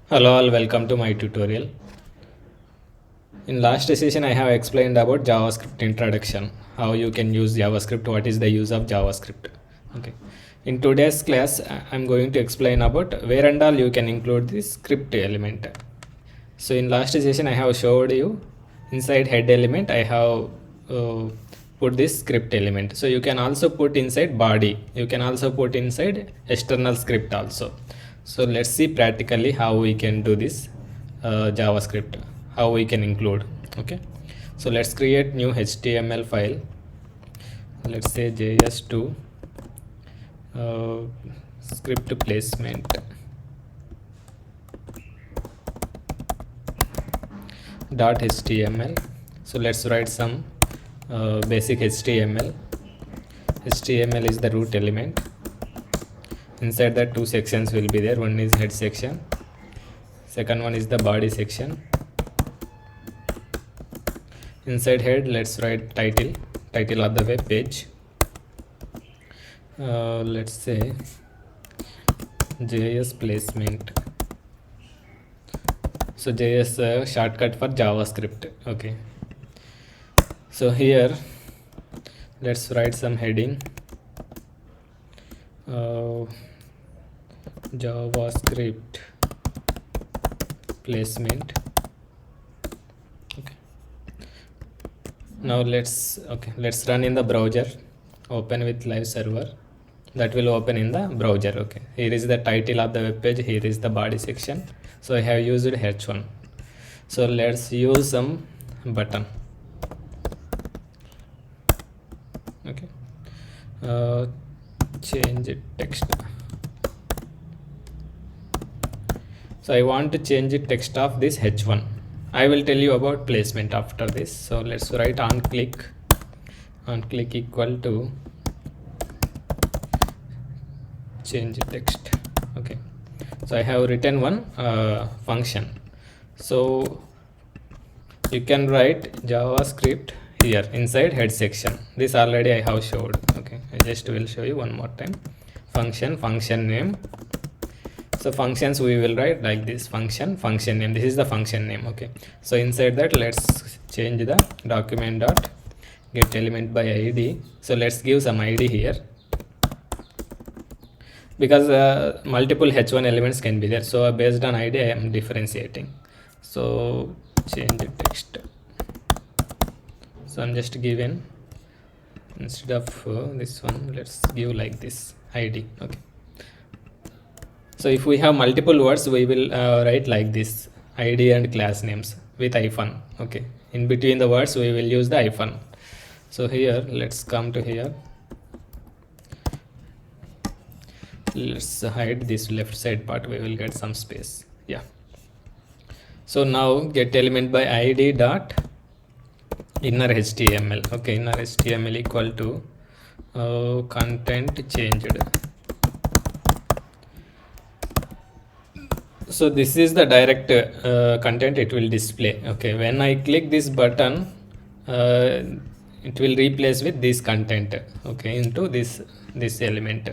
Hello all, welcome to my tutorial. In last session I have explained about JavaScript introduction, how you can use JavaScript, what is the use of JavaScript. Okay. In today's class I'm going to explain about where and all you can include this script element. So in last session I have showed you inside head element I have put this script element. So you can also put inside body, you can also put inside external script also. So let's see practically how we can do this JavaScript, how we can include. Okay, so let's create new HTML file. Let's say js2 script placement dot html. So let's write some basic html. HTML is the root element. Inside that two sections will be there. One is head section, second one is the body section. Inside head let's write title of the web page. Let's say JS placement. So JS shortcut for JavaScript. Okay, so here let's write some heading, JavaScript placement. Okay, now let's run in the browser. Open with live server, that will open in the browser. Okay, here is the title of the web page, here is the body section. So I have used h1. So let's use some button. Okay, change it text. So I want to change the text of this h1. I will tell you about placement after this. So let's write on click equal to change text. Okay, so I have written one function. So you can write JavaScript here inside head section. This already I have showed. Okay, I just will show you one more time. Function name. So functions we will write like this: function name. This is the function name. Okay, so inside that let's change the document dot get element by id. So let's give some id here, because multiple h1 elements can be there. So based on id I am differentiating. So change the text. So I'm just given, instead of this one, let's give like this id. Okay, so if we have multiple words we will write like this: id and class names with hyphen. Okay, in between the words we will use the hyphen. So here let's come to here, let's hide this left side part, we will get some space. Yeah, so now get element by id dot inner html. Okay, inner html equal to content changed. So this is the direct content it will display. Okay, when I click this button it will replace with this content. Okay, into this element.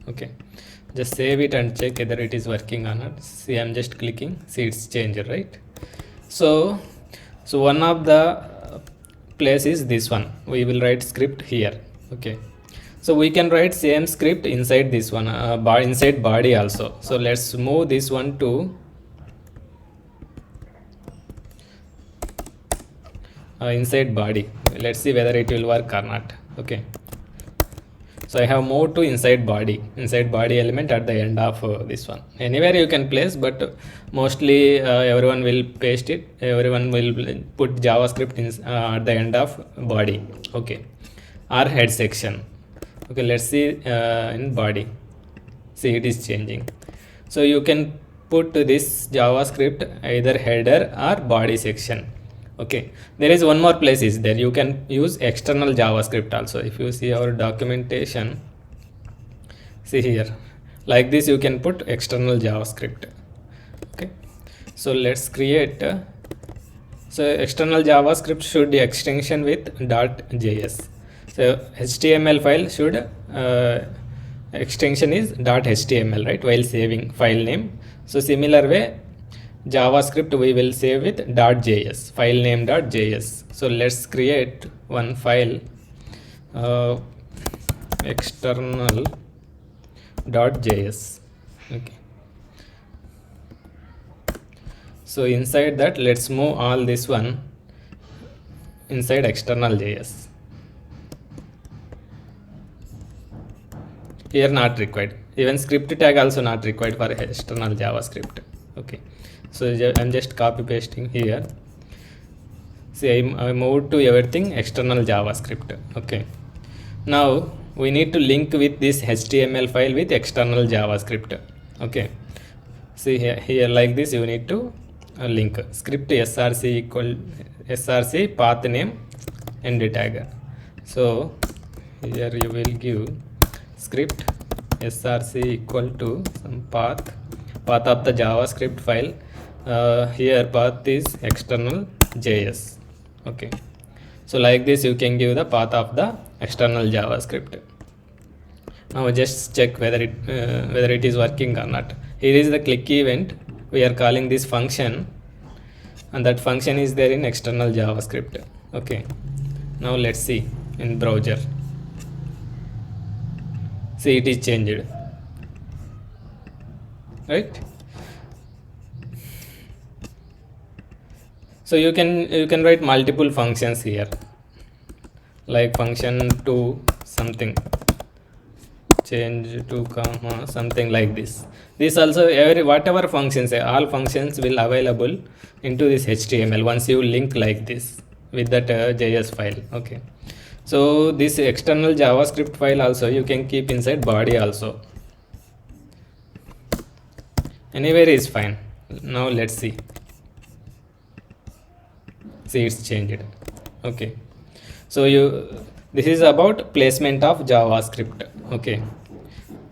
Okay, just save it and check whether it is working or not. See, I'm just clicking, see it's changed, right? So one of the place is this one, we will write script here. Okay, so we can write same script inside this one, inside body also. So let's move this one to inside body. Let's see whether it will work or not. Okay, so I have moved to inside body element at the end of this one. Anywhere you can place, but mostly everyone will paste it, everyone will put JavaScript at the end of body. Okay, or head section. Okay, let's see in body. See, it is changing. So you can put this JavaScript either header or body section. Okay, there is one more place is there, you can use external JavaScript also. If you see our documentation, see here, like this you can put external JavaScript. Okay, so let's create so external JavaScript should be extension with .js. So HTML file should extension is .html, right, while saving file name. So similar way JavaScript we will save with .js, file name .js. So let's create one file, external .js. Okay. So inside that, let's move all this one inside external JS. Here not required. Even script tag also not required for external JavaScript. Okay. So I'm just copy pasting here. See, I moved to everything external JavaScript. Okay. Now we need to link with this HTML file with external JavaScript. Okay. See here like this, you need to link script src equal src path name end tag. So here you will give script src equal to some path of the JavaScript file. Here path is external JS. Okay. So like this you can give the path of the external JavaScript. Now just check whether it is working or not. Here is the click event. We are calling this function, and that function is there in external JavaScript. Okay. Now let's see in browser. See, it is changed, right? So you can write multiple functions here, like function to something, change to comma something like this. This also whatever functions, all functions will available into this HTML once you link like this with that JS file. Okay. So this external JavaScript file also you can keep inside body also. Anywhere is fine. Now let's see. See, it's changed. Okay. So this is about placement of JavaScript. Okay.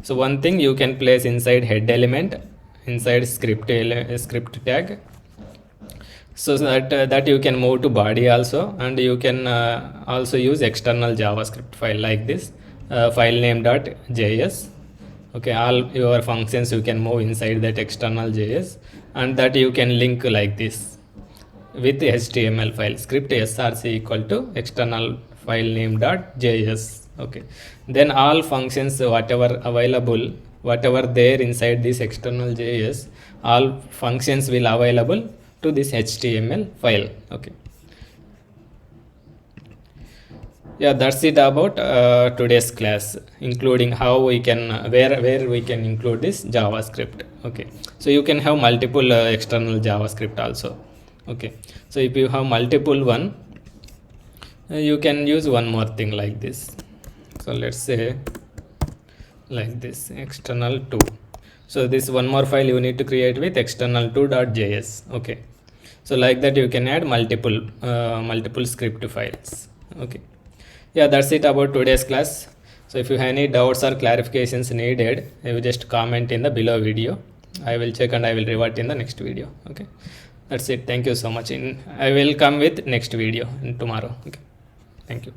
So one thing you can place inside head element, inside script tag, so that you can move to body also, and you can also use external JavaScript file like this, file name .js. Okay, all your functions you can move inside that external JS, and that you can link like this with the HTML file, script src equal to external file name .js. Okay, then all functions whatever available, whatever there inside this external JS, all functions will available to this HTML file. Okay. Yeah, that's it about today's class, including how we can where we can include this JavaScript. Okay, so you can have multiple external JavaScript also. Okay, so if you have multiple one, you can use one more thing like this. So let's say like this, external 2. So this one more file you need to create with external2.js. Okay, so like that you can add multiple script files. Okay. Yeah, that's it about today's class. So if you have any doubts or clarifications needed, you just comment in the below video. I will check and I will revert in the next video. Okay, that's it. Thank you so much. I will come with next video in tomorrow. Okay, thank you.